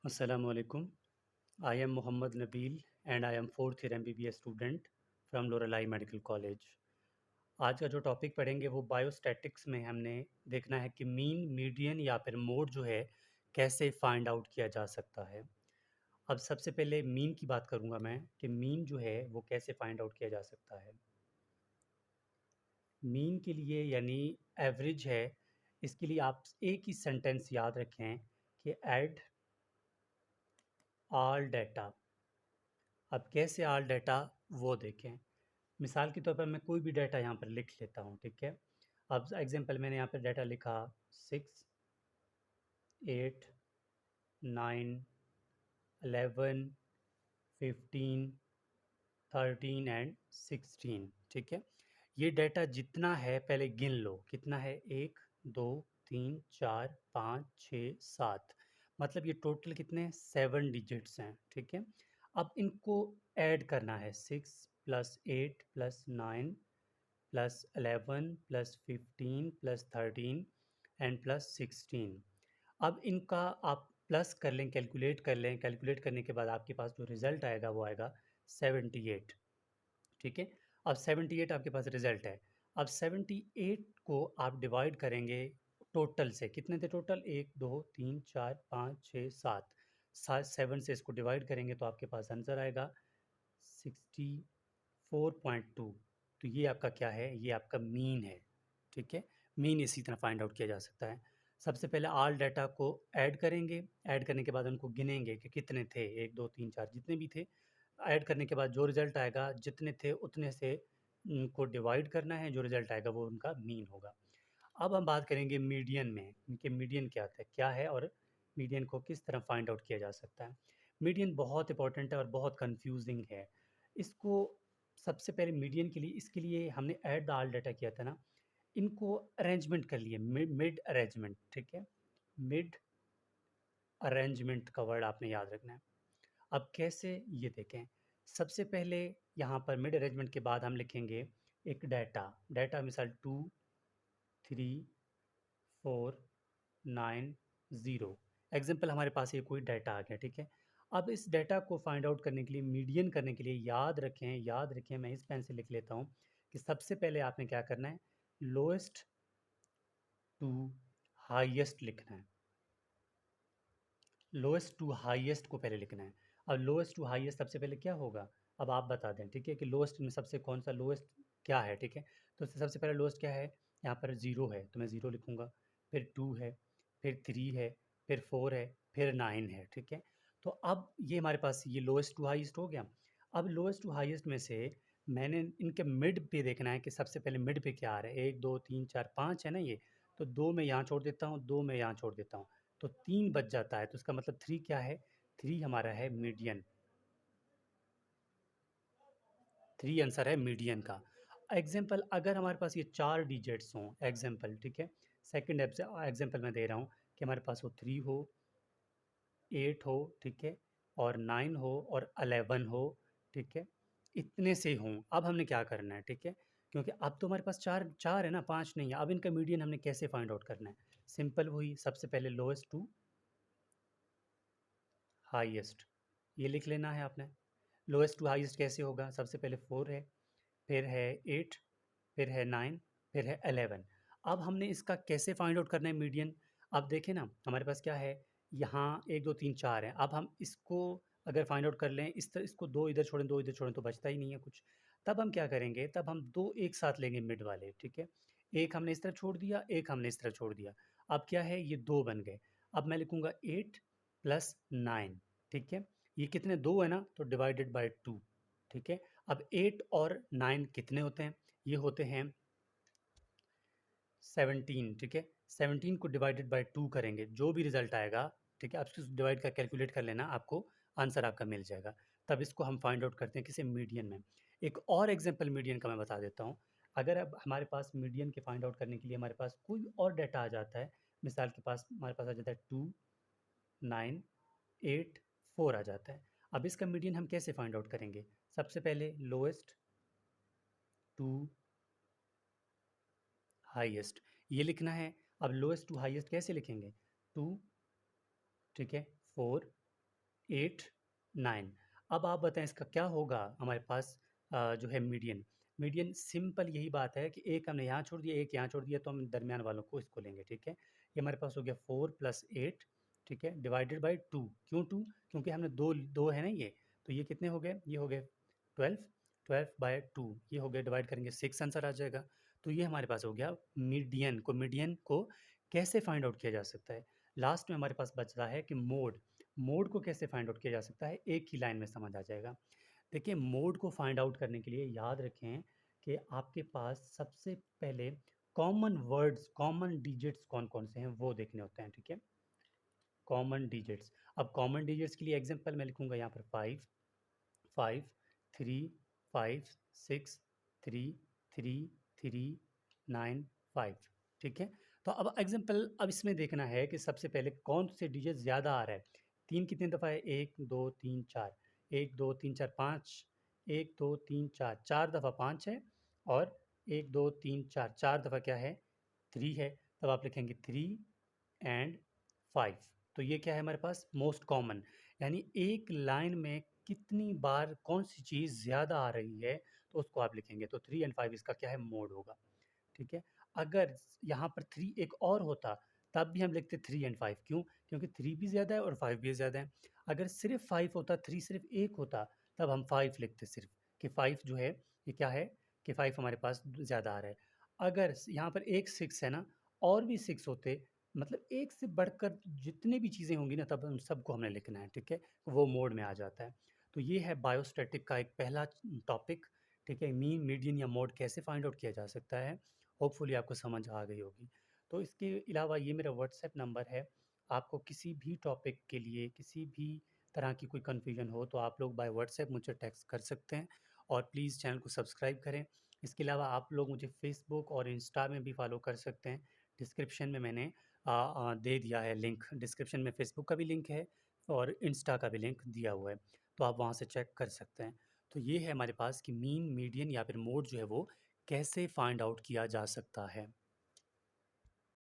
Assalamu alaikum. I am Muhammad Nabil and I am fourth year MBBS student from Lorelai Medical College. आज का जो topic पढ़ेंगे वो biostatics में हमने देखना है कि मीन, मीडियन या फिर मोड जो है कैसे फाइंड आउट किया जा सकता है। अब सबसे पहले मीन की बात करूंगा मैं कि मीन जो है वो कैसे फाइंड आउट किया जा सकता है। मीन के लिए यानी एवरेज है, इसके लिए आप एक ही सेंटेंस याद रखें कि ऐड ऑल डाटा। अब कैसे ऑल डाटा वो देखें। मिसाल के तौर पर मैं कोई भी डाटा यहाँ पर लिख लेता हूँ, ठीक है। अब एग्जांपल मैंने यहाँ पर डाटा लिखा 6, 8, 9, 11, 15, 13 एंड 16, ठीक है। ये डाटा जितना है पहले गिन लो, कितना है, 1, 2, 3, 4, 5, 6, 7, मतलब ये टोटल कितने 7 डिजिट्स हैं, ठीक है। अब इनको ऐड करना है, 6 + 8 + 9 + 11 + 15 + 13 एंड +16। अब इनका आप प्लस कर लें, कैलकुलेट कर लें, कैलकुलेट करने के बाद आपके पास जो रिज़ल्ट आएगा वो आएगा 78, ठीक है। अब 78 आपके पास रिज़ल्ट है। अब 78 को आप डिवाइड करेंगे टोटल से, कितने थे टोटल, 1, 2, 3, 4, 5, 6, 7, 7 से इसको डिवाइड करेंगे तो आपके पास आंसर आएगा 64.2। तो ये आपका क्या है, ये आपका मीन है, ठीक है। मीन इसी तरह फाइंड आउट किया जा सकता है। सबसे पहले ऑल डाटा को ऐड करेंगे, ऐड करने के बाद उनको गिनेंगे कि कितने थे, 1, 2, 3, 4 जितने भी थे। ऐड करने के बाद जो रिज़ल्ट आएगा जितने थे उतने से उनको डिवाइड करना है, जो रिज़ल्ट आएगा वो उनका मीन होगा। अब हम बात करेंगे मीडियन में, कि मीडियन क्या है और मीडियन को किस तरह फाइंड आउट किया जा सकता है। मीडियन बहुत इंपॉर्टेंट है और बहुत कंफ्यूजिंग है। इसको सबसे पहले मीडियन के लिए, इसके लिए हमने ऐड द ऑल डाटा किया था ना, इनको अरेंजमेंट कर लिए, मिड अरेंजमेंट, ठीक है। मिड अरेंजमेंट का वर्ड आपने याद रखना है। अब कैसे, ये देखें। सबसे पहले यहाँ पर मिड अरेंजमेंट के बाद हम लिखेंगे एक डाटा, डाटा मिसाल 2, 3, 4, 9, 0। एग्जाम्पल हमारे पास ये कोई डाटा आ गया, ठीक है। अब इस डाटा को फाइंड आउट करने के लिए, मीडियन करने के लिए, याद रखें, मैं इस पेन से लिख लेता हूँ कि सबसे पहले आपने क्या करना है, लोएस्ट टू हाईएस्ट लिखना है। लोएस्ट टू हाईएस्ट को पहले लिखना है। अब लोएस्ट टू हाईएस्ट सबसे पहले क्या होगा, अब आप बता दें, ठीक है, कि लोएस्ट में सबसे कौन सा लोएस्ट क्या है, ठीक है। तो सबसे पहले लोएस्ट क्या है, यहाँ पर 0 है तो मैं 0 लिखूँगा, फिर 2 है, फिर 3 है, फिर 4 है, फिर 9 है, ठीक है। तो अब ये हमारे पास ये लोएस्ट टू हाईएस्ट हो गया। अब लोएस्ट टू हाईएस्ट में से मैंने इनके मिड पे देखना है कि सबसे पहले मिड पे क्या आ रहा है, 1, 2, 3, 4, 5 है ना ये। तो 2 मैं यहाँ छोड़ देता हूँ, 2 मैं यहाँ छोड़ देता हूँ, तो 3 बच जाता है, तो इसका मतलब 3 क्या है, 3 हमारा है मीडियन। 3 आंसर है मीडियन का। एग्जाम्पल अगर हमारे पास ये 4 डिजिट्स हों, एग्जाम्पल, ठीक है, सेकंड एग्जाम्पल मैं दे रहा हूँ कि हमारे पास वो 3 हो, 8 हो, ठीक है, और 9 हो और 11 हो, ठीक है, इतने से हों। अब हमने क्या करना है, ठीक है, क्योंकि अब तो हमारे पास चार चार है ना, 5 नहीं है। अब इनका मीडियन हमने कैसे फाइंड आउट करना है, सिंपल, वही सबसे पहले लोएस्ट टू हाईएस्ट, ये लिख लेना है आपने। लोएस्ट टू हाईएस्ट कैसे होगा, सबसे पहले 4 है, फिर है 8, फिर है 9, फिर है 11। अब हमने इसका कैसे फाइंड आउट करना है मीडियन। अब देखें ना, हमारे पास क्या है, यहाँ 1, 2, 3, 4 है। अब हम इसको अगर फाइंड आउट कर लें, इस तरह इसको दो इधर छोड़ें, दो इधर छोड़ें तो बचता ही नहीं है कुछ। तब हम क्या करेंगे, तब हम दो एक साथ लेंगे मिड वाले, ठीक है। एक हमने इस तरह छोड़ दिया, एक हमने इस तरह छोड़ दिया। अब क्या है, ये दो बन गए। अब मैं लिखूंगा 8 + 9, ठीक है। ये कितने, दो है ना, तो डिवाइडेड बाय 2, ठीक है। अब 8 और 9 कितने होते हैं, ये होते हैं 17, ठीक है। 17 को डिवाइडेड बाय 2 करेंगे, जो भी रिजल्ट आएगा, ठीक है, आप इसको डिवाइड कर कैलकुलेट कर लेना, आपको आंसर आपका मिल जाएगा। तब इसको हम फाइंड आउट करते हैं किसी मीडियन में। एक और एग्जांपल मीडियन का मैं बता देता हूँ। अगर अब हमारे पास मीडियन के फाइंड आउट करने के लिए हमारे पास कोई और डाटा आ जाता है, मिसाल के पास हमारे पास आ जाता है 2, 9, 8, 4 आ जाता है। अब इसका मीडियन हम कैसे फाइंड आउट करेंगे, सबसे पहले लोएस्ट टू हाईएस्ट, ये लिखना है। अब लोएस्ट टू हाईएस्ट कैसे लिखेंगे, 2, ठीक है, 4, 8, 9। अब आप बताएँ इसका क्या होगा हमारे पास जो है मीडियन। मीडियन सिंपल यही बात है कि एक हमने यहाँ छोड़ दिया, एक यहाँ छोड़ दिया तो हम दरमियान वालों को इसको लेंगे, ठीक है? ये हमारे पास हो गया 4 + 8, ठीक है? Divided by 2। क्यों 2? क्योंकि हमने 2 है ना ये, तो ये कितने हो गए? ये हो गए 12, 12/2 ये हो गया, डिवाइड करेंगे 6 आंसर आ जाएगा। तो ये हमारे पास हो गया मीडियन को कैसे फाइंड आउट किया जा सकता है? लास्ट में हमारे पास बचता है कि मोड। मोड को कैसे फाइंड आउट किया जा सकता है? एक ही लाइन में समझ आ जाएगा। देखिए मोड को फाइंड आउट करने के लिए याद रखें कि आपके पास सबसे पहले कॉमन वर्ड्स, कॉमन डिजिट्स कौन-कौन से हैं वो देखने होते हैं, ठीक है? Common digits. अब कॉमन डिजिट्स के लिए एग्ज़ाम्पल मैं लिखूँगा यहाँ पर 5, 5, 3, 5, 6, 3, 3, 3, 9, 5, ठीक है? तो अब एग्ज़ाम्पल अब इसमें देखना है कि सबसे पहले कौन से डिजिट ज़्यादा आ रहा है। 3 कितनी दफ़ा है? 1, 2, 3, 4, 1, 2, 3, 4, 5, 1, 2, 3, 4, 4 दफ़ा 5 है और 1, 2, 3, 4, 4 दफ़ा क्या है? 3 है। तब आप लिखेंगे 3 एंड 5। तो ये क्या है हमारे पास? Most common. यानी एक लाइन में कितनी बार कौन-सी चीज़ ज़्यादा आ रही है, तो उसको आप लिखेंगे। तो 3 एंड 5 इसका क्या है? मोड होगा, ठीक है? अगर यहाँ पर 3 एक और होता, तब भी हम लिखते 3 एंड 5 क्यों? क्योंकि 3 भी ज़्यादा है और 5 भी ज़्यादा है। अगर सिर्फ़ 5 होता, 3 सिर्फ़ एक होता, तब हम 5 लिखते सिर्फ़, कि 5 जो है, ये क्या है? कि 5 हमारे पास ज़्यादा आ रहा है। अगर यहाँ पर एक 6 है ना, और भी 6 होते, मतलब एक से बढ़कर जितनी भी चीज़ें होंगी ना, तब उन सबको हमने लिखना है, ठीक है? वो मोड में आ जाता है। तो ये है बायोस्टैटिक का एक पहला टॉपिक, ठीक है? मीन, मीडियन या मोड कैसे फाइंड आउट किया जा सकता है। होपफुली आपको समझ आ गई होगी। तो इसके अलावा ये मेरा व्हाट्सएप नंबर है। आपको किसी भी टॉपिक के लिए, किसी भी तरह की कोई कन्फ्यूजन हो, तो आप लोग बाय व्हाट्सएप मुझे टेक्स्ट कर सकते हैं और प्लीज़ चैनल को सब्सक्राइब करें। इसके अलावा आप लोग मुझे फ़ेसबुक और इंस्टा में भी फ़ॉलो कर सकते हैं। डिस्क्रिप्शन में मैंने दे दिया है लिंक। डिस्क्रिप्शन में फ़ेसबुक का भी लिंक है और इंस्टा का भी लिंक दिया हुआ है। तो आप वहाँ से चेक कर सकते हैं। तो ये है हमारे पास कि मीन, मीडियन या फिर मोड जो है वो कैसे फाइंड आउट किया जा सकता है।